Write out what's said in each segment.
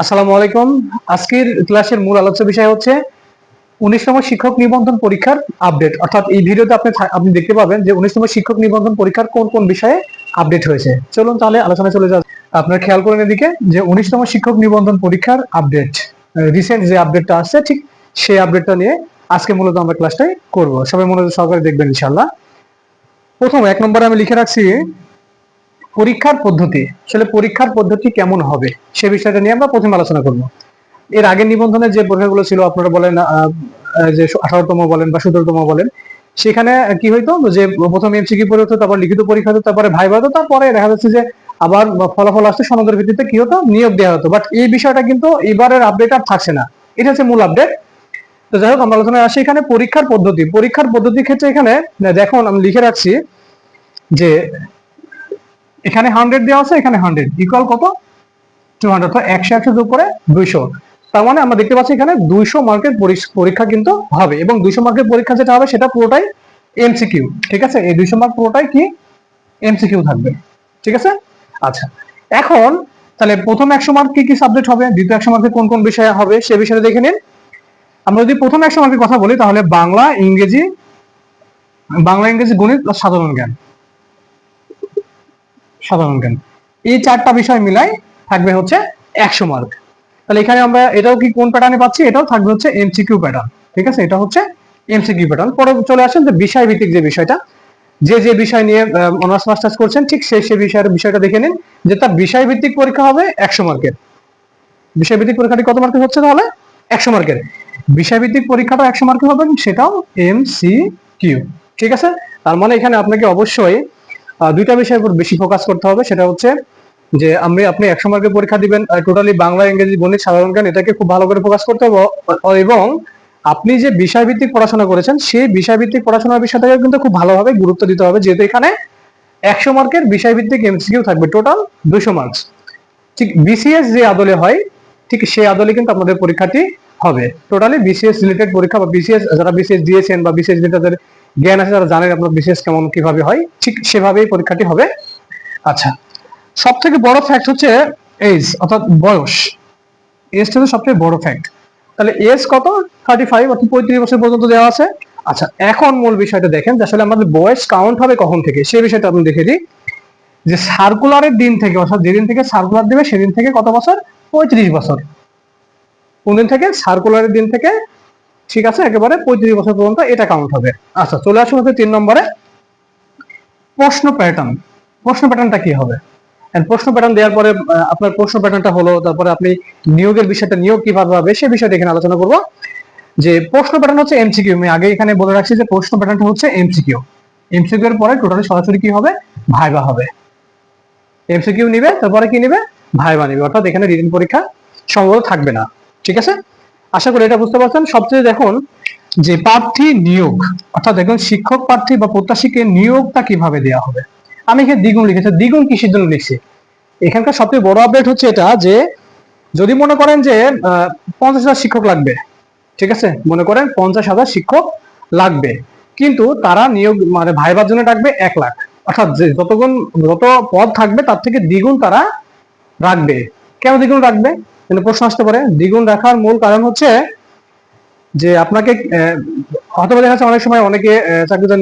আসসালামু আলাইকুম। আজকের ক্লাসের মূল আলোচ্য বিষয় হচ্ছে 19তম শিক্ষক নিবন্ধন পরীক্ষার আপডেট। অর্থাৎ এই ভিডিওতে আপনি দেখতে পাবেন যে 19তম শিক্ষক নিবন্ধন পরীক্ষার কোন কোন বিষয়ে আপডেট হয়েছে। চলুন তাহলে আলোচনা চলে যাক। আপনারা খেয়াল করেন এদিকে যে 19তম শিক্ষক নিবন্ধন পরীক্ষার আপডেট, রিসেন্ট যে আপডেটটা আসছে ঠিক সেই আপডেটটা নিয়ে আজকে মূলত আমরা ক্লাসটাই করব। সবাই মনোযোগ সহকারে দেখবেন ইনশাআল্লাহ। প্রথম 1 নম্বরে আমি লিখে রাখছি পরীক্ষার পদ্ধতি। আসলে পরীক্ষার পদ্ধতি কেমন হবে সে বিষয়টা নিয়ে আমরা প্রথম আলোচনা করব। এর আগের নিবন্ধনের যে পরীক্ষাগুলো ছিল আপনারা বলেন যে 18তম বলেন বা 17তম বলেন, সেখানে কি হইতো যে প্রথম এমসিকিউ পরীক্ষা হতো, তারপর লিখিত পরীক্ষা হতো, তারপরে ভাইভা হতো, তারপরে দেখা যাচ্ছে যে আবার ফলাফল আসছে সনদের ভিত্তিতে কি হতো, নিয়োগ দেওয়া হতো। বাট এই বিষয়টা কিন্তু এবারের আপডেট আর থাকছে না, এটা হচ্ছে মূল আপডেট। তো যাই হোক আমরা আলোচনায় আসি এখানে পরীক্ষার পদ্ধতি। পরীক্ষার পদ্ধতির ক্ষেত্রে এখানে দেখুন আমি লিখে রাখছি যে এখানে 100 দেওয়া আছে, এখানে 100 ইকুয়াল কত 200, অর্থাৎ 100 যোগ করে 200। তার মানে আমরা দেখতে পাচ্ছি এখানে 200 মার্কের পরীক্ষা কিন্তু হবে, এবং 200 মার্কের পরীক্ষা যেটা হবে সেটা পুরোটাই এমসিকিউ। ঠিক আছে, এই 200 মার্ক পুরোটাই কি এমসিকিউ থাকবে। ঠিক আছে, আচ্ছা এখন তাহলে প্রথম 100 মার্ক কি কি সাবজেক্ট হবে, দ্বিতীয় 100 মার্কে কোন কোন বিষয় হবে সে বিষয়ে দেখে নিন। আমরা যদি প্রথম 100 মার্কের কথা বলি তাহলে বাংলা ইংরেজি গণিত প্লাস সাধারণ জ্ঞান এই চারটা বিষয় মিলাই থাকবে হচ্ছে 100 মার্ক। তাহলে এখানে আমরা এটাও কি কোন প্যাটার্নে পাচ্ছি, এটাও থাকবে হচ্ছে এমসিকিউ প্যাটার্ন। ঠিক আছে, এটা হচ্ছে এমসিকিউ প্যাটার্ন। পরে চলে আসেন যে বিষয় ভিত্তিক যে বিষয়টা, যে বিষয় নিয়ে অনার্স মাস্টার্স করছেন ঠিক সেই বিষয়টা দেখে নিন যে তার বিষয় ভিত্তিক পরীক্ষা হবে 100 মার্কের। বিষয় ভিত্তিক পরীক্ষাটি কত মার্কের হচ্ছে তাহলে 100 মার্কের। বিষয় ভিত্তিক পরীক্ষাটা 100 মার্কের হবে, সেটাও এমসিকিউ। ঠিক আছে, তার মানে এখানে আপনাকে অবশ্যই দুইটা বিষয়ের উপর বেশি ফোকাস করতে হবে। সেটা হচ্ছে যে আপনি 100 মার্কের পরীক্ষা দিবেন, টোটালি বাংলা ইংরেজি গণিত সাধারণ জ্ঞান, এটাকে খুব ভালো করে ফোকাস করতে হবে। এবং আপনি যে বিষয়ভিত্তিক পড়াশোনা করেছেন সেই বিষয়ভিত্তিক পড়াশোনার বিষয়টাকে কিন্তু খুব ভালোভাবে গুরুত্ব দিতে হবে, যেহেতু এখানে 100 মার্কের বিষয়ভিত্তিক এমসিকিউ থাকবে, টোটাল 200 মার্কস। ঠিক বিসিএস যে আদলে হয় ঠিক সেই আদলে কিন্তু আপনাদের পরীক্ষাটি হবে। টোটালি বিসিএস রিলেটেড পরীক্ষা, বা বিসিএস যারা বিসিএস দিয়েছেন বা বিসিএস রিলেটেড জ্ঞান আছে, যারা জানেন আপনার বিসিএস কেমন কিভাবে হয়, ঠিক সেভাবেই পরীক্ষাটি হবে। আচ্ছা, সব থেকে বড় ফ্যাক্ট হচ্ছে এজ, অর্থাৎ বয়স। এজটা হচ্ছে সবচেয়ে বড় ফ্যাক্ট। তাহলে এজ কত 35, অর্থাৎ 35 বছর পর্যন্ত দেওয়া আছে। আচ্ছা, এখন মূল বিষয়টা দেখেন যে আসলে আমাদের বয়স কাউন্ট হবে কখন থেকে, সেই বিষয়টা আপনি দেখে দিই। যে সার্কুলারের দিন থেকে, অর্থাৎ যেদিন থেকে সার্কুলার দেবে সেদিন থেকে কত বছর, 35 বছর। কোন দিন থেকে, সার্কুলারের দিন থেকে। ঠিক আছে, একেবারে 35 বছর পর্যন্ত এটা কাউন্ট হবে। আচ্ছা, চলে আসুন হচ্ছে 3 নম্বরে প্রশ্ন প্যাটার্ন। প্রশ্ন প্যাটার্নটা কি হবে, প্রশ্ন প্যাটার্ন দেওয়ার পরে আপনার প্রশ্ন প্যাটার্নটা হলো, তারপরে আপনি নিয়োগের বিষয়টা, নিয়োগ কিভাবে হবে সে বিষয়টা এখানে আলোচনা করব। যে প্রশ্ন প্যাটার্ন হচ্ছে এমসিকিউ, আমি আগে এখানে বলে রাখছি যে প্রশ্ন প্যাটার্নটা হচ্ছে এমসিকিউ। এমসিকিউ এর পরে টোটালি সরাসরি কি হবে, ভাইবা হবে। এমসিকিউ নিবে, তারপরে কি নিবে, ভাইবা নিবে, অর্থাৎ এখানে রিটেন পরীক্ষা সম্ভবত থাকবে না। ঠিক আছে, আশা করি এটা বুঝতে পারছেন। সবচেয়ে দেখুন যে প্রার্থী নিয়োগ, অর্থাৎ দেখুন শিক্ষক প্রার্থী বা প্রত্যাশীকে নিয়োগটা কিভাবে দেওয়া হবে। আমি এখানে দ্বিগুণ লিখেছি, দ্বিগুণ কিসের জন্য লিখছি, এখানকার সবচেয়ে বড় আপডেট হচ্ছে এটা যে যদি মনে করেন যে 50,000 শিক্ষক লাগবে, ঠিক আছে, মনে করেন 50,000 শিক্ষক লাগবে, কিন্তু তারা নিয়োগ মানে ভাইবার জন্য ডাকবে 1 লাখ, অর্থাৎ যে যত পদ থাকবে তার থেকে দ্বিগুণ তারা রাখবে। কেন দ্বিগুণ রাখবে, কিন্তু প্রশ্ন আসতে পারে। দ্বিগুণ রাখার মূল কারণ হচ্ছে যে আপনাকে হয়তো দেখা যাচ্ছে অনেক সময় অনেকে চাকরিটা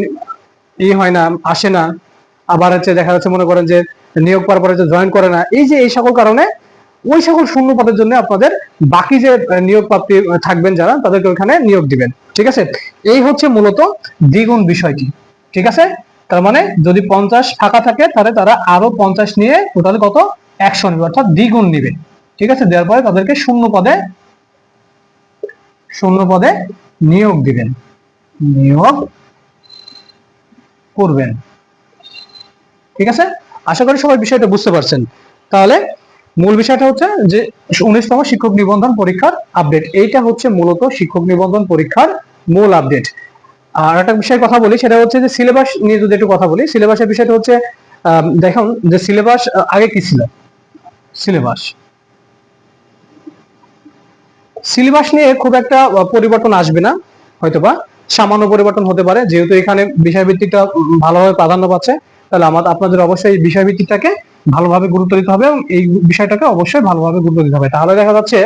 হয় না, আসে না, আবার হচ্ছে দেখা যাচ্ছে মনে করেন যে নিয়োগ পাওয়ার পরে জয়েন করে না, এই সকল কারণে ওই সকল শূন্য পদের জন্য আপনাদের বাকি যে নিয়োগ প্রাপ্তি থাকবেন যারা, তাদেরকে ওখানে নিয়োগ দিবেন। ঠিক আছে, এই হচ্ছে মূলত দ্বিগুণ বিষয়টি। ঠিক আছে, তার মানে যদি 50 ফাঁকা থাকে তাহলে তারা আরো 50 নিয়ে টোটাল কত 100 নিবে, অর্থাৎ দ্বিগুণ নিবে। ঠিক আছে, দেওয়ার পরে তাদেরকে শূন্য পদে নিয়োগ দিবেন, নিয়োগ করবেন। ঠিক আছে, আশা করি সবাই বিষয়টা বুঝতে পারছেন। তাহলে মূল বিষয়টা হচ্ছে যে 19তম শিক্ষক নিবন্ধন পরীক্ষার আপডেট, এইটা হচ্ছে মূলত শিক্ষক নিবন্ধন পরীক্ষার মূল আপডেট। আর একটা বিষয় কথা বলি, সেটা হচ্ছে যে সিলেবাস নিয়ে যদি একটু কথা বলি। সিলেবাসের বিষয়টা হচ্ছে দেখুন যে সিলেবাস আগে কি ছিল, সিলেবাস নিয়ে খুব একটা পরিবর্তন আসবে না, হয়তোবা সামান্য পরিবর্তন হতে পারে, যেহেতু এখানে বিষয়ভিত্তিকটা ভালোভাবে প্রাধান্য পাচ্ছে। তাহলে আপনাদের অবশ্যই এই বিষয়ভিত্তিকটাকে ভালোভাবে গুরুত্ব দিতে হবে এবং এই বিষয়টাকে অবশ্যই ভালোভাবে গুরুত্ব দিতে হবে, তাহলে দেখা যাচ্ছে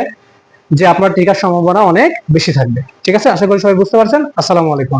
যে আপনার টিকার সম্ভাবনা অনেক বেশি থাকবে। ঠিক আছে, আশা করি সবাই বুঝতে পারছেন। আসসালামু আলাইকুম।